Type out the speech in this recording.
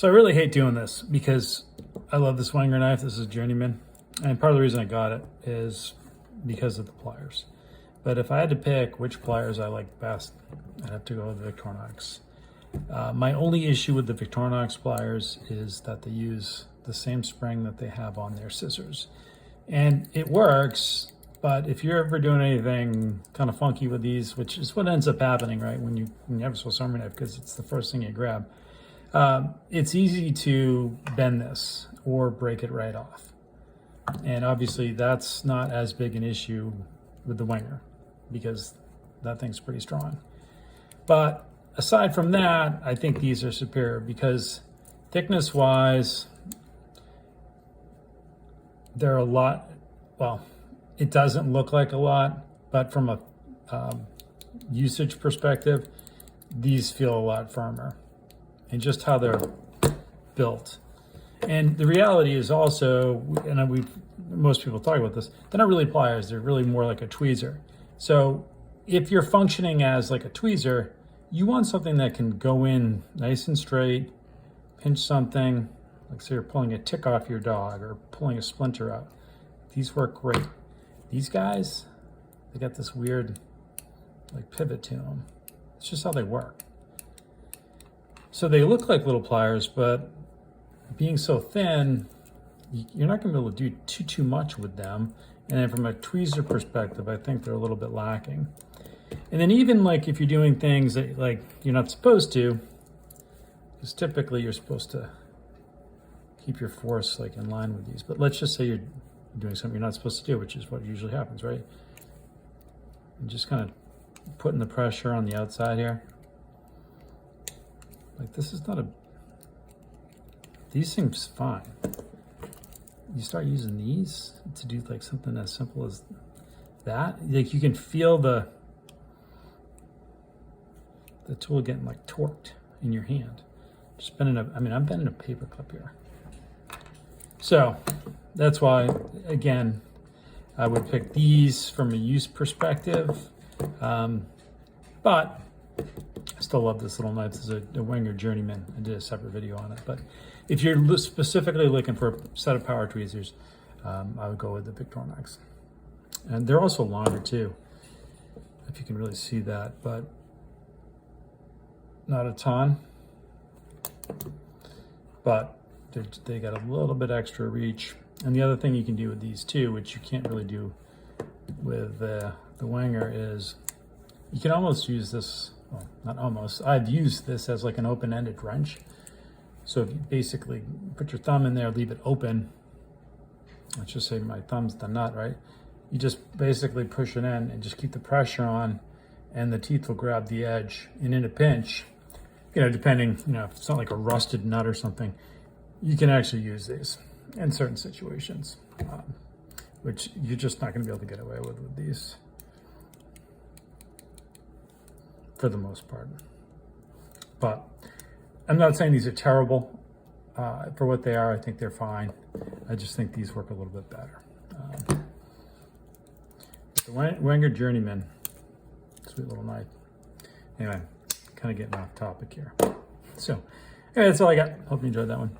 So I really hate doing this because I love this Wenger knife. This is Journeyman. And part of the reason I got it is because of the pliers. But if I had to pick which pliers I like best, I'd have to go with the Victorinox. My only issue with the Victorinox pliers is that they use the same spring that they have on their scissors. And it works, but if you're ever doing anything kind of funky with these, which is what ends up happening, right, when you have a Swiss Army knife, because it's the first thing you grab, it's easy to bend this or break it right off. And obviously that's not as big an issue with the Wenger because that thing's pretty strong. But aside from that, I think these are superior because thickness wise, they're a lot, well, it doesn't look like a lot, but from a usage perspective, these feel a lot firmer and just how they're built. And the reality is also, and most people talk about this, they're not really pliers, they're really more like a tweezer. So if you're functioning as like a tweezer, you want something that can go in nice and straight, pinch something, like say you're pulling a tick off your dog or pulling a splinter out. These work great. These guys, they got this weird like pivot to them. It's just how they work. So they look like little pliers, but being so thin, you're not going to be able to do too much with them. And then from a tweezer perspective, I think they're a little bit lacking. And then even like if you're doing things that like you're not supposed to, because typically you're supposed to keep your force like in line with these. But let's just say you're doing something you're not supposed to do, which is what usually happens, right? And just kind of putting the pressure on the outside here. Like this is not a, these things fine. You start using these to do like something as simple as that. Like you can feel the tool getting like torqued in your hand. Just bending a, I'm bending a paper clip here. So that's why, again, I would pick these from a use perspective. But I still love this little knife. This is a Wenger Journeyman. I did a separate video on it. But if you're specifically looking for a set of power tweezers, I would go with the Victorinox. And they're also longer too, if you can really see that, but not a ton. But they got a little bit extra reach. And the other thing you can do with these too, which you can't really do with the Wenger, is you can almost use this, well, not almost, I've used this as like an open-ended wrench. So if you basically put your thumb in there, leave it open, let's just say my thumb's the nut, right? You just basically push it in and just keep the pressure on and the teeth will grab the edge. And in a pinch, you know, depending, you know, if it's not like a rusted nut or something, you can actually use these in certain situations, which you're just not going to be able to get away with these for the most part. But I'm not saying these are terrible for what they are. I think they're fine. I just think these work a little bit better. The Wenger Journeyman, sweet little knife. Anyway, kind of getting off topic here. So, anyway, that's all I got. Hope you enjoyed that one.